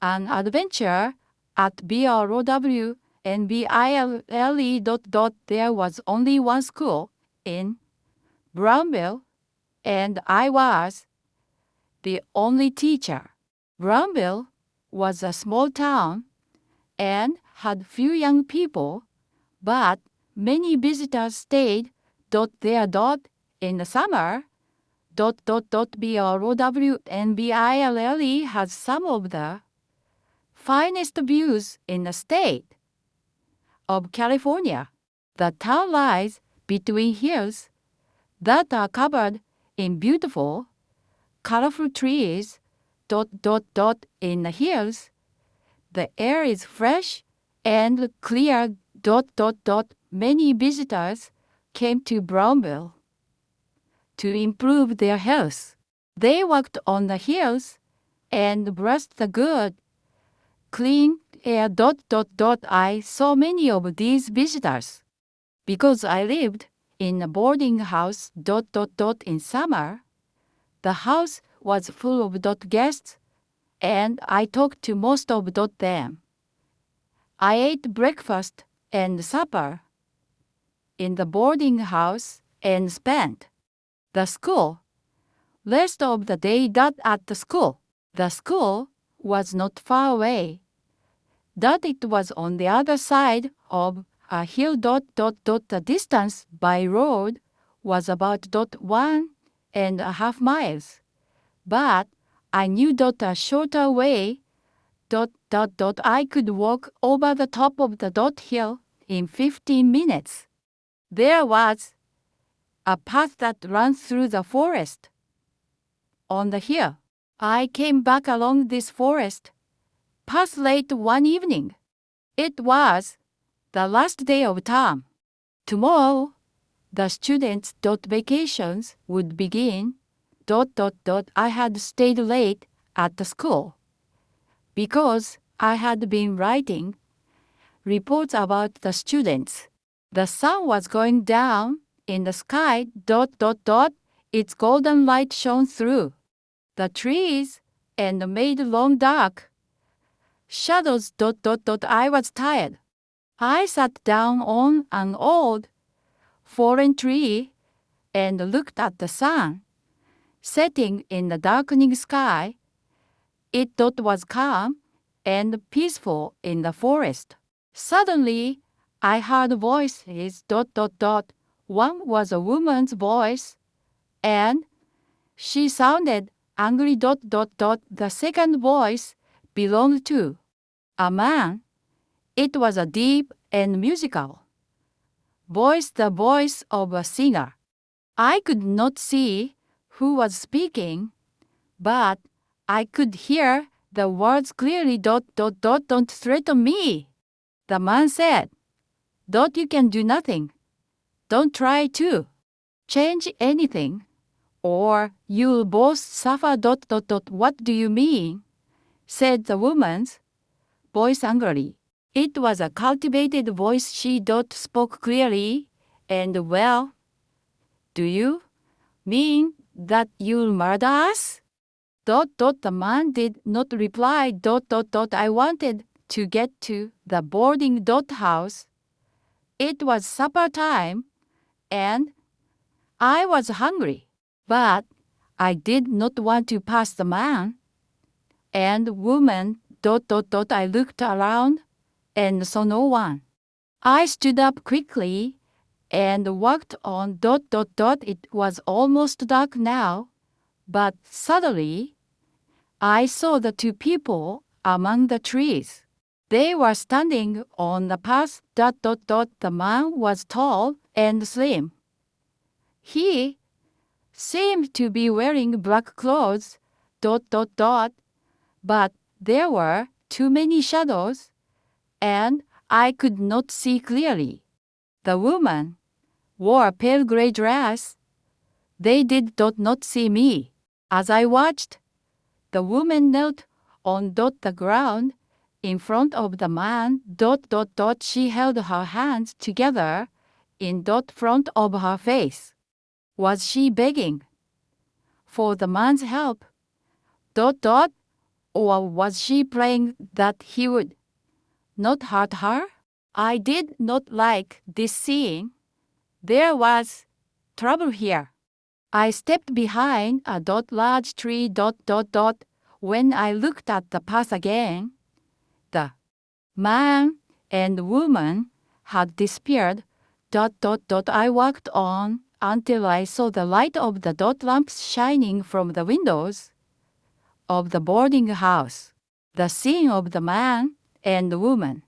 an adventure at BROW and BILLE. There was only one school in Brownville, and I was the only teacher. Brownville was a small town and had few young people, but many visitors stayed there in the summer. BROW and BILLE has some of the finest views in the state of California. The town lies between hills that are covered in beautiful, colorful trees. In the hills, the air is fresh and clear. Many visitors came to Brownville to improve their health. They walked on the hills and breathed the good, clean air. I saw many of these visitors because I lived in a boarding house. In summer, the house was full of guests, and I talked to most of them. I ate breakfast and supper in the boarding house and spent the school rest of the day at the school. The school was not far away, that it was on the other side of a hill. The distance by road was about 1.5 miles, but I knew a shorter way. I could walk over the top of the hill in 15 minutes. There was a path that ran through the forest on the hill. I came back along this forest path late one evening. It was the last day of term. Tomorrow, the students' vacations would begin. I had stayed late at the school because I had been writing reports about the students. The sun was going down in the sky. Its golden light shone through the trees and made long dark shadows. I was tired. I sat down on an old fallen tree and looked at the sun setting in the darkening sky. It was calm and peaceful in the forest. Suddenly, I heard voices. One was a woman's voice, and she sounded angry. The second voice belonged to a man. It was a deep and musical voice, the voice of a singer. I could not see who was speaking, but I could hear the words clearly. Don't threaten me, the man said. You can do nothing. Don't try to change anything, or you'll both suffer. What do you mean? Said the woman's voice angrily. It was a cultivated voice. She spoke clearly and well. Do you mean that you'll murder us? The man did not reply. I wanted to get to the boarding house. It was supper time, and I was hungry, but I did not want to pass the man and woman. I looked around and saw no one. I stood up quickly and walked on. It was almost dark now, but suddenly I saw the two people among the trees. They were standing on the path. The man was tall and slim. He seemed to be wearing black clothes. But there were too many shadows, and I could not see clearly. The woman wore a pale gray dress. They did not see me. As I watched, the woman knelt on the ground in front of the man. She held her hands together in front of her face. Was she begging for the man's help? Or was she praying that he would not hurt her? I did not like this scene. There was trouble here. I stepped behind a large tree. When I looked at the path again, the man and woman had disappeared. I walked on until I saw the light of the lamps shining from the windows of the boarding house. The scene of the man and woman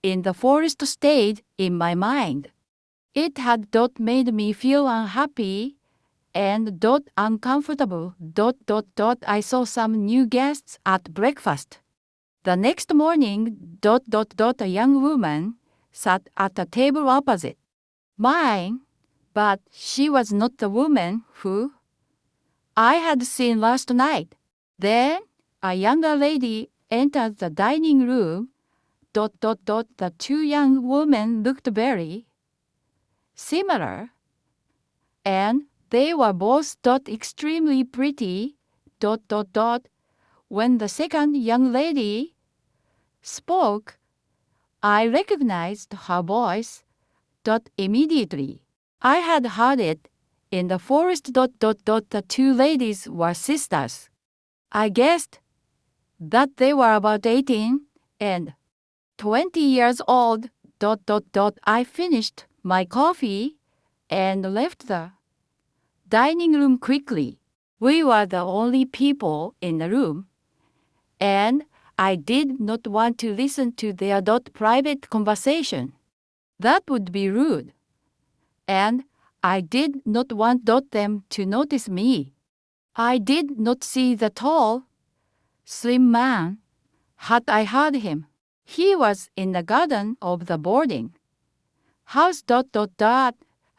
in the forest stayed in my mind. It had made me feel unhappy and uncomfortable. I saw some new guests at breakfast. The next morning, a young woman sat at a table opposite mine, but she was not the woman who I had seen last night. Then a younger lady entered the dining room. The two young women looked very similar, and they were both extremely pretty. When the second young lady spoke, I recognized her voice immediately. I had heard it in the forest. The two ladies were sisters. I guessed that they were about 18 and 20 years old. I finished my coffee and left the dining room quickly. We were the only people in the room, and I did not want to listen to their private conversation. That would be rude, and I did not want them to notice me. I did not see the tall, slim man. Had I heard him, he was in the garden of the boarding house.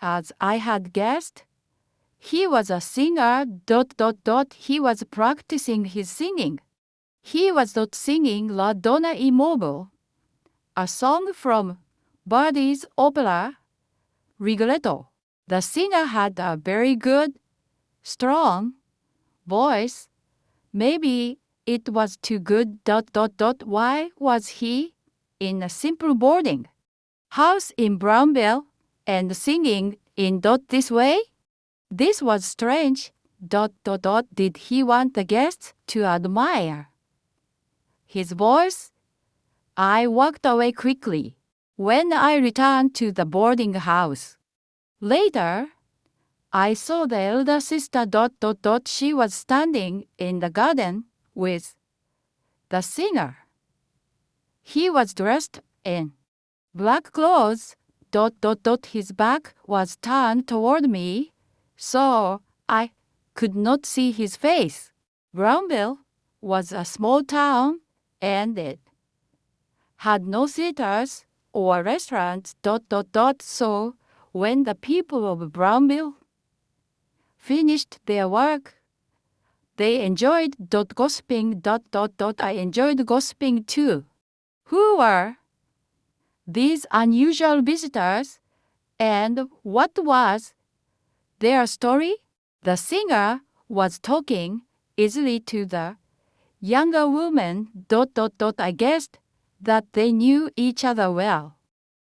As I had guessed, he was a singer. He was practicing his singing. He was singing La Donna Immobile, a song from Verdi's opera Rigoletto. The singer had a very good, strong voice. Maybe it was too good. Why was he in a simple boarding house in Brownville and singing in this way? This was strange. Did he want the guests to admire his voice? I walked away quickly. When I returned to the boarding house later, I saw the elder sister. She was standing in the garden with the singer. He was dressed in black clothes. His back was turned toward me, so I could not see his face. Brownville was a small town, and it had no theaters or restaurants. So when the people of Brownville finished their work, they enjoyed gossiping. I enjoyed gossiping too. Who were these unusual visitors, and what was their story? The singer was talking easily to the younger woman. I guessed that they knew each other well.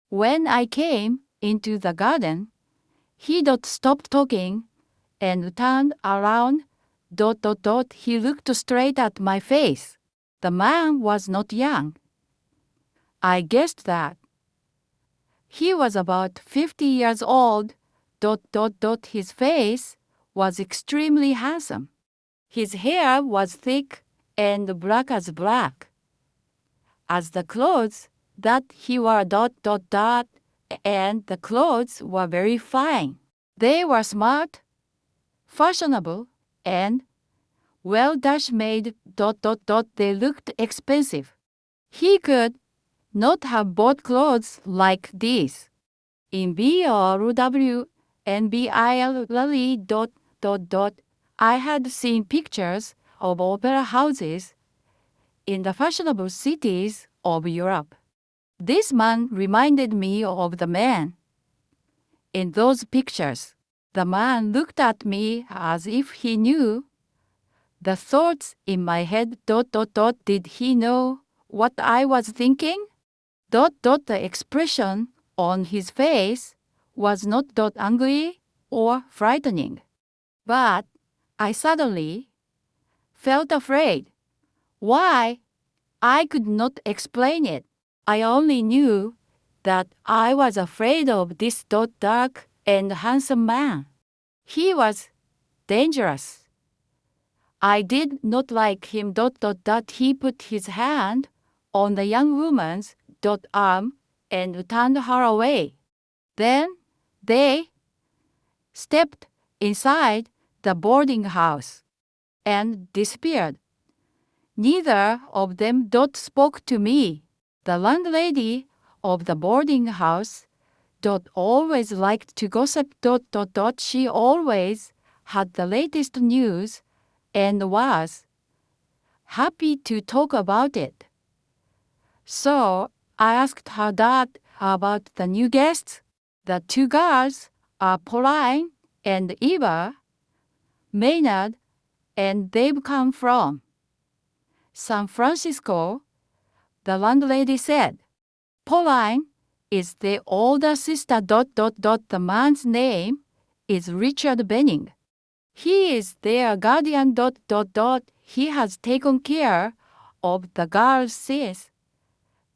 When I came into the garden, he stopped talking and turned around. He looked straight at my face. The man was not young. I guessed that he was about 50 years old. His face was extremely handsome. His hair was thick and black as black, as the clothes that he wore. And the clothes were very fine. They were smart, fashionable, and well made. They looked expensive. He could not have bought clothes like these in BRW and BIL. I had seen pictures of opera houses in the fashionable cities of Europe. This man reminded me of the man in those pictures. The man looked at me as if he knew The thoughts in my head, ... Did he know what I was thinking? ... The expression on his face was not ... angry or frightening. But I suddenly felt afraid. Why? I could not explain it. I only knew that I was afraid of this ... dark and handsome man. He was dangerous. I did not like him ... That he put his hand on the young woman's ... arm and turned her away. Then they stepped inside the boarding house and disappeared. Neither of them ... spoke to me. The landlady of the boarding house ... always liked to gossip ... She always had the latest news and was happy to talk about it. So I asked her dad about the new guests. The two girls are Pauline and Eva Maynard, and they've come from San Francisco, the landlady said. Pauline is the older sister ... The man's name is Richard Benning. He is their guardian ... He has taken care of the girls since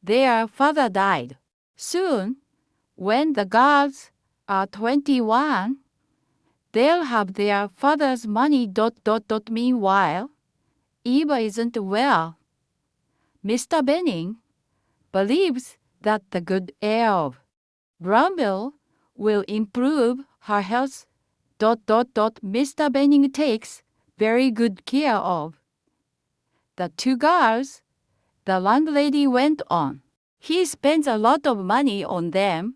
their father died. Soon, when the girls are 21, they'll have their father's money ... Meanwhile, Eva isn't well. Mr. Benning believes that the good air of Brownville will improve her health ... Mr. Benning takes very good care of the two girls, the landlady went on. He spends a lot of money on them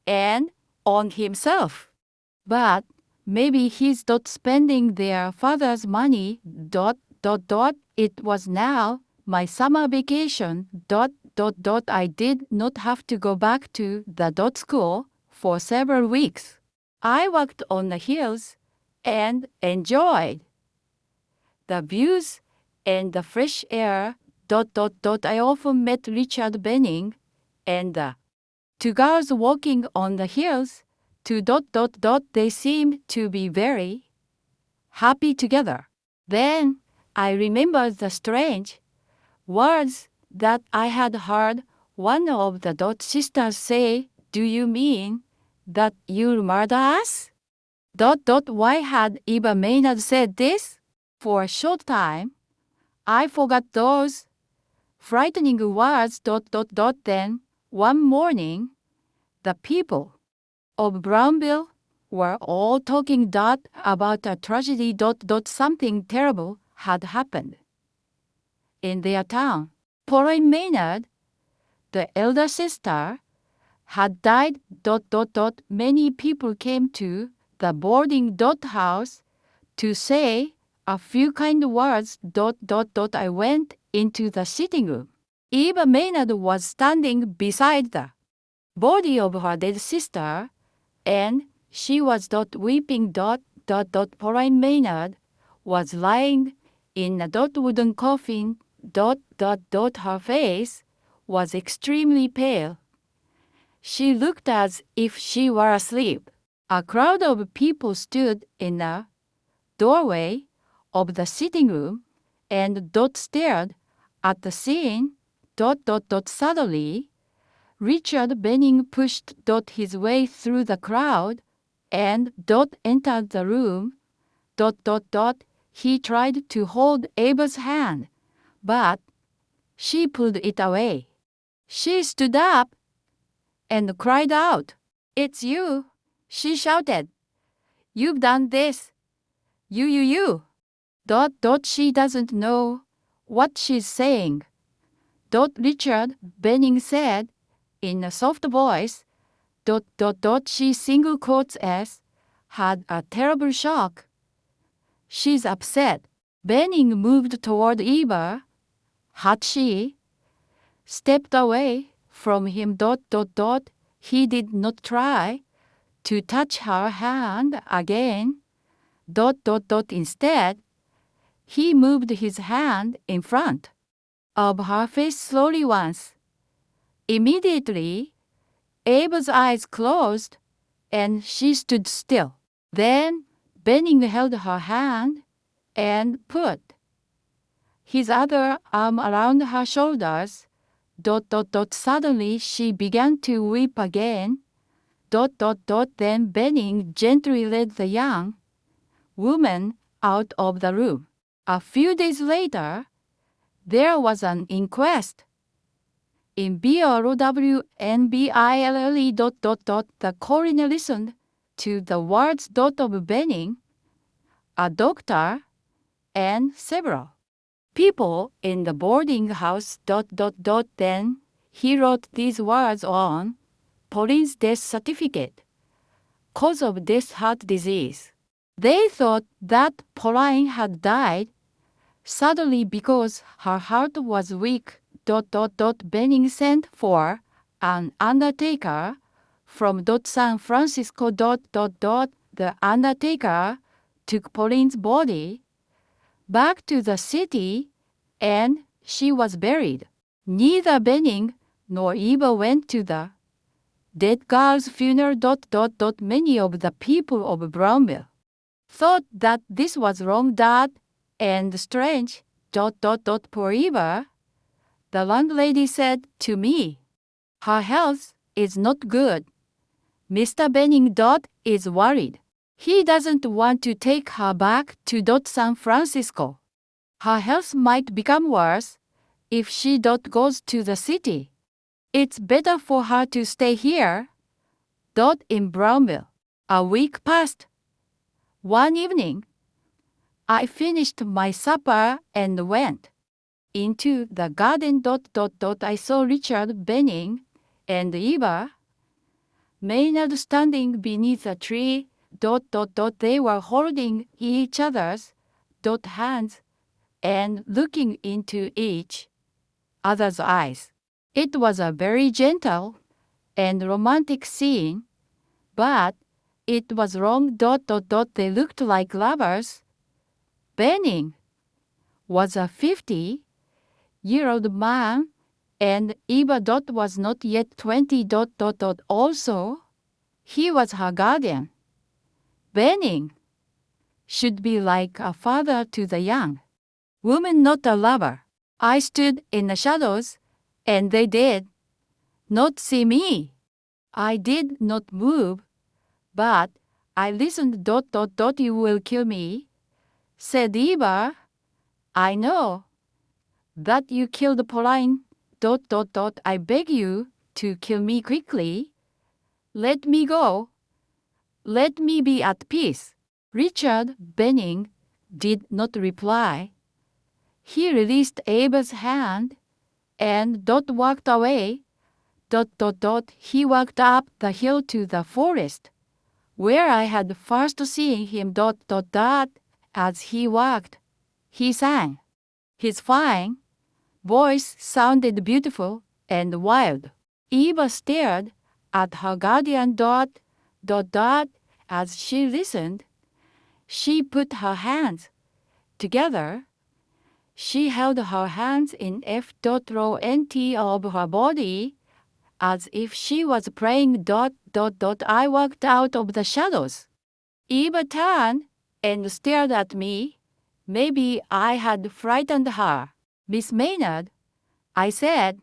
and on himself. But maybe he's not spending their father's money ... It was now my summer vacation ... I did not have to go back to the ... school for several weeks. I walked on the hills and enjoyed the views and the fresh air ... I often met Richard Benning and the two girls walking on the hills to ... They seemed to be very happy together. Then I remembered the strange words that I had heard one of the ... sisters say. Do you mean that you'll murder us? ... Why had Eva Maynard said this? For a short time, I forgot those frightening words ... Then, one morning, the people of Brownville were all talking ... about a tragedy ... Something terrible had happened in their town. Pauline Maynard, the elder sister, had died ... Many people came to the boarding ... house to say a few kind words ... I went into the sitting room. Eva Maynard was standing beside the body of her dead sister, and she was weeping ... Pauline Maynard was lying in a wooden coffin ... Her face was extremely pale. She looked as if she were asleep. A crowd of people stood in the doorway of the sitting room and stared at the scene ... Suddenly, Richard Benning pushed his way through the crowd and entered the room ... He tried to hold Eva's hand, but she pulled it away. She stood up and cried out. It's you, she shouted. You've done this. You. ... She doesn't know what she's saying. ... Richard Benning said in a soft voice. ... She single quotes S had a terrible shock. She's upset. Benning moved toward Eva. Had she stepped away from him ... He did not try to touch her hand again. ... Instead, He moved his hand in front of her face slowly once. Immediately, Ava's eyes closed and she stood still. Then Benning held her hand and put his other arm around her shoulders. ... Suddenly she began to weep again. ... Then Benning gently led the young woman out of the room. A few days later, there was an inquest. In BROWNBILLE... The coroner listened to the words of Benning, a doctor, and several people in the boarding house. Then he wrote these words on Pauline's death certificate. Cause of death: heart disease. They thought that Pauline had died suddenly because her heart was weak. Benning sent for an undertaker from San Francisco. The undertaker took Pauline's body back to the city and she was buried. Neither Benning nor Eva went to the dead girl's funeral. Many of the people of Brownville thought that this was wrong, and strange. Poor Eva, the landlady said to me. Her health is not good. Mr. Benning is worried. He doesn't want to take her back to San Francisco. Her health might become worse if she goes to the city. It's better for her to stay here in Brownville. A week passed. One evening, I finished my supper and went into the garden. I saw Richard Benning and Eva Maynard standing beneath a tree. They were holding each other's hands and looking into each other's eyes. It was a very gentle and romantic scene, but it was wrong. They looked like lovers. Benning was a 50-year-old man, and Eva was not yet 20. Also, he was her guardian. Benning should be like a father to the young woman, not a lover. I stood in the shadows, and they did not see me. I did not move, but I listened. You will kill me, said Eva. I know that you killed Pauline. I beg you to kill me quickly. Let me go. Let me be at peace. Richard Benning did not reply. He released Ava's hand and walked away. He walked up the hill to the forest, where I had first seen him. As he walked, he sang. His fine voice sounded beautiful and wild. Eva stared at her guardian. As she listened, she put her hands together. She held her hands in front of her body, as if she was praying. I walked out of the shadows. Eva turned and stared at me. Maybe I had frightened her. Miss Maynard, I said,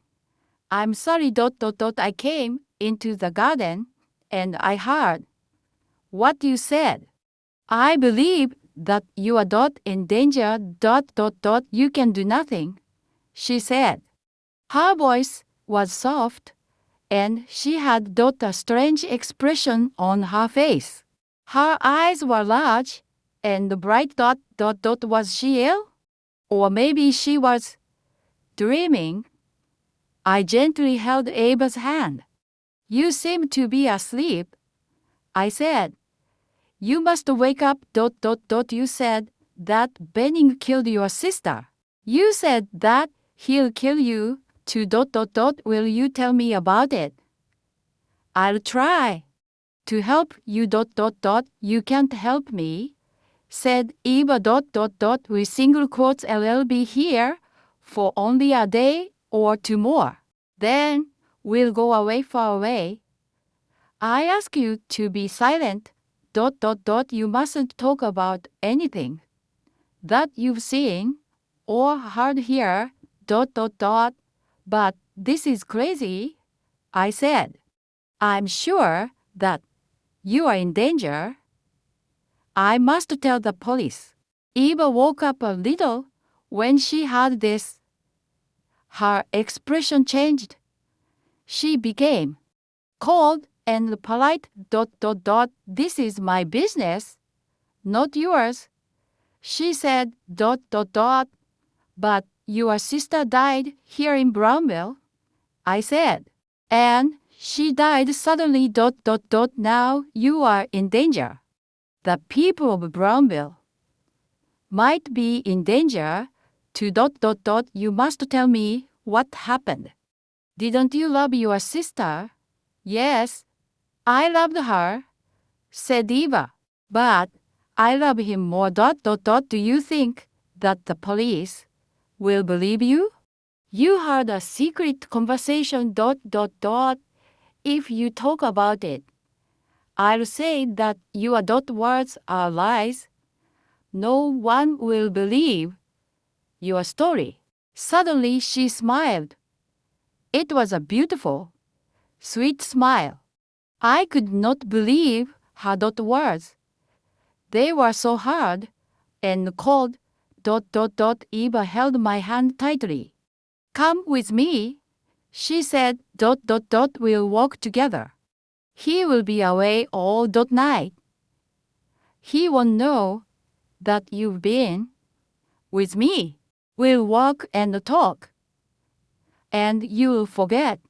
I'm sorry. I came into the garden and I heard what you said. I believe that you are in danger. You can do nothing, she said. Her voice was soft, and she had a strange expression on her face. Her eyes were large and bright. Was she ill? Or maybe she was dreaming. I gently held Ava's hand. You seem to be asleep, I said. You must wake up. You said that Benning killed your sister. You said that he'll kill you too. Will you tell me about it? I'll try to help you. You can't help me, said Eva ... with single quotes LLB here for only a day or two more. Then we'll go away far away. I ask you to be silent ... You mustn't talk about anything that you've seen or heard here ... But this is crazy, I said. I'm sure that you are in danger. I must tell the police. Eva woke up a little when she heard this. Her expression changed. She became cold and polite ... This is my business, not yours, she said ... But your sister died here in Brownville, I said. And she died suddenly ... Now you are in danger. The people of Brownville might be in danger too ... You must tell me what happened. Didn't you love your sister? Yes, I loved her, said Eva. But I love him more ... Do you think that the police will believe you? You heard a secret conversation ... If you talk about it, I'll say that your ... words are lies. No one will believe your story. Suddenly she smiled. It was a beautiful, sweet smile. I could not believe her ... words. They were so hard and cold ... Eva held my hand tightly. Come with me, she said ... We'll walk together. He will be away all ... night. He won't know that you've been with me. We'll walk and talk. And you'll forget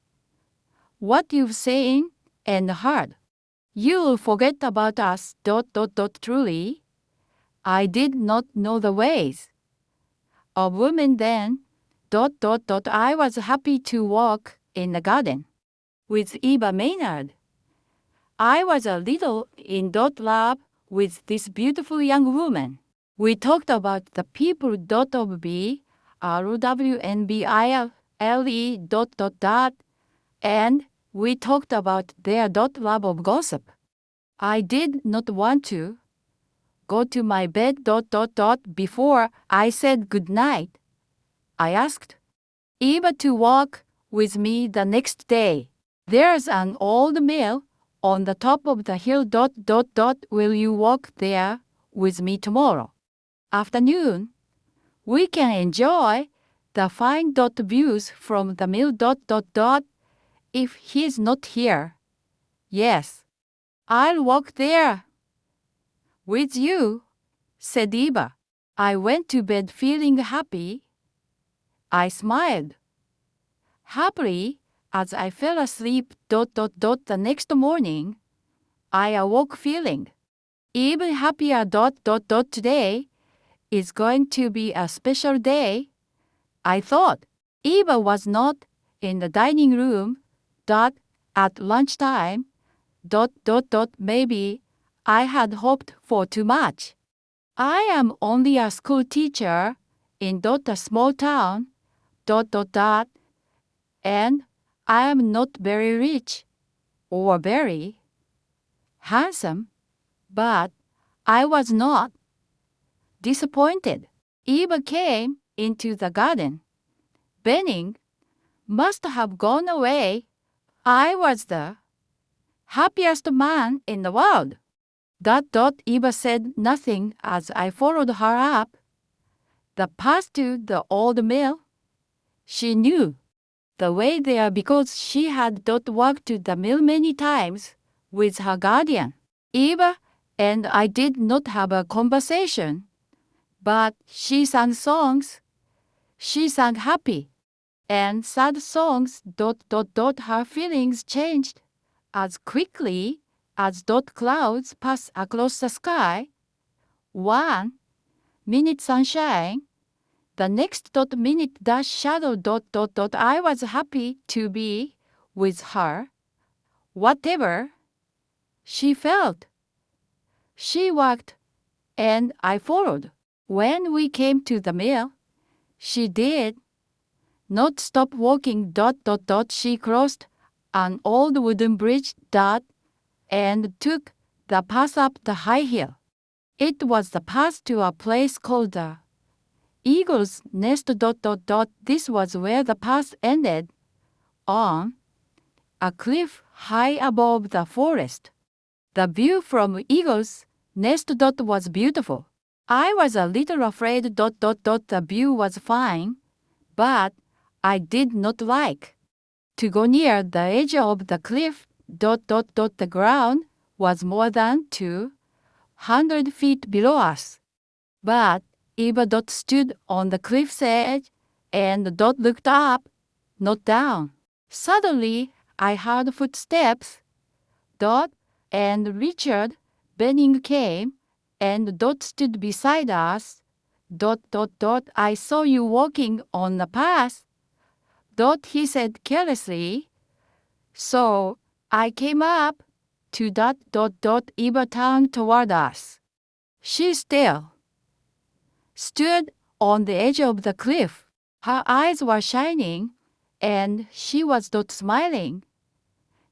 what you've seen and heard. You'll forget about us ... Truly, I did not know the ways of women then ... I was happy to walk in the garden with Eva Maynard. I was a little in ... love with this beautiful young woman. We talked about the people ... of B, ROWNBILE ... and we talked about their ... love of gossip. I did not want to go to my bed ... before I said good night. I asked Eva to walk with me the next day. There's an old mill on the top of the hill ... Will you walk there with me tomorrow afternoon? We can enjoy the fine ... views from the mill ... If he's not here. Yes, I'll walk there with you, said Eva. I went to bed feeling happy. I smiled happily as I fell asleep ... The next morning, I awoke feeling even happier ... Today is going to be a special day, I thought. Eva was not in the dining room ... at lunchtime ... Maybe I had hoped for too much. I am only a school teacher in a small town ... and I am not very rich or very handsome, but I was not disappointed. Eva came into the garden. Benning must have gone away. I was the happiest man in the world. ... Eva said nothing as I followed her up the path to the old mill. She knew the way there because she had ... walked to the mill many times with her guardian. Eva and I did not have a conversation, but she sang songs. She sang happy and sad songs ... Her feelings changed as quickly as ... clouds pass across the sky. 1 minute sunshine, the next ... minute dash shadow ... I was happy to be with her, whatever she felt. She walked and I followed. When we came to the mill, she did not stop walking. She crossed an old wooden bridge and took the path up the high hill. It was the path to a place called the Eagle's Nest. This was where the path ended, on a cliff high above the forest. The view from Eagle's Nest was beautiful. I was a little afraid. The view was fine, but I did not like to go near the edge of the cliff. The ground was more than 200 feet below us. But Eva stood on the cliff's edge and looked up, not down. Suddenly, I heard footsteps. And Richard Benning came, and stood beside us. I saw you walking on the path. He said carelessly. So I came up to Eva turned toward us. She still stood on the edge of the cliff. Her eyes were shining, and she was smiling.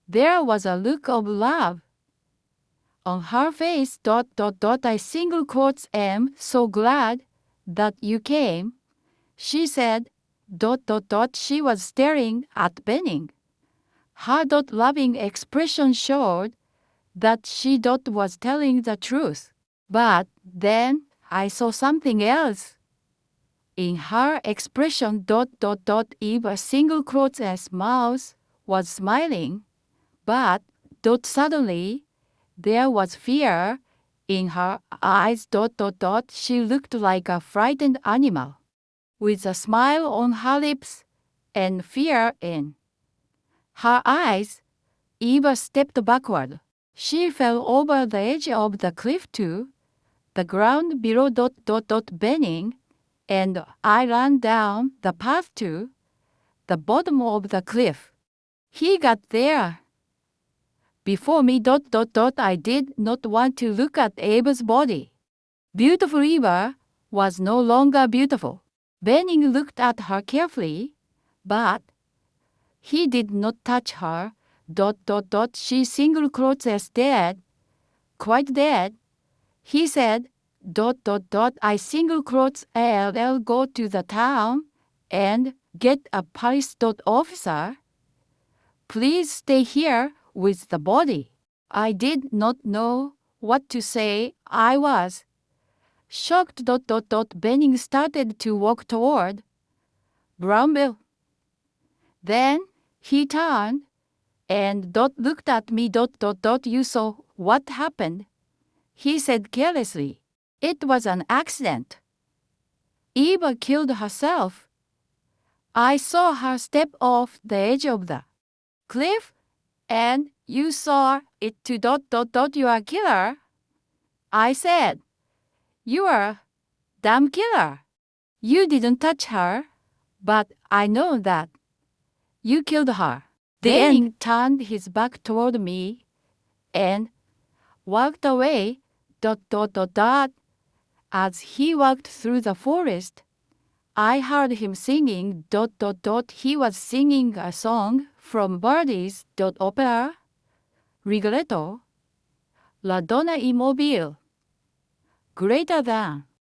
There was a look of love on her face. I single quotes am so glad that you came, she said. She was staring at Benning. Her loving expression showed that she was telling the truth. But then I saw something else in her expression. Eva single quotes as mouth was smiling, but suddenly there was fear in her eyes. She looked like a frightened animal, with a smile on her lips and fear in her eyes. Eva stepped backward. She fell over the edge of the cliff to the ground below. Benning and I ran down the path to the bottom of the cliff. He got there before me. I did not want to look at Eva's body. Beautiful Eva was no longer beautiful. Benning looked at her carefully, but he did not touch her. She single quotes as dead, quite dead. He said, I single quotes I'll go to the town and get a police officer. Please stay here with the body. I did not know what to say. I was shocked. Benning started to walk toward Brownville. Then he turned and looked at me. You saw what happened, he said carelessly. It was an accident. Eva killed herself. I saw her step off the edge of the cliff, and you saw it too. You are a killer, I said. You are a damn killer. You didn't touch her, but I know that you killed her. Benning turned his back toward me and walked away. As he walked through the forest, I heard him singing. He was singing a song from Verdi's opera Rigoletto, La Donna Immobile, greater than.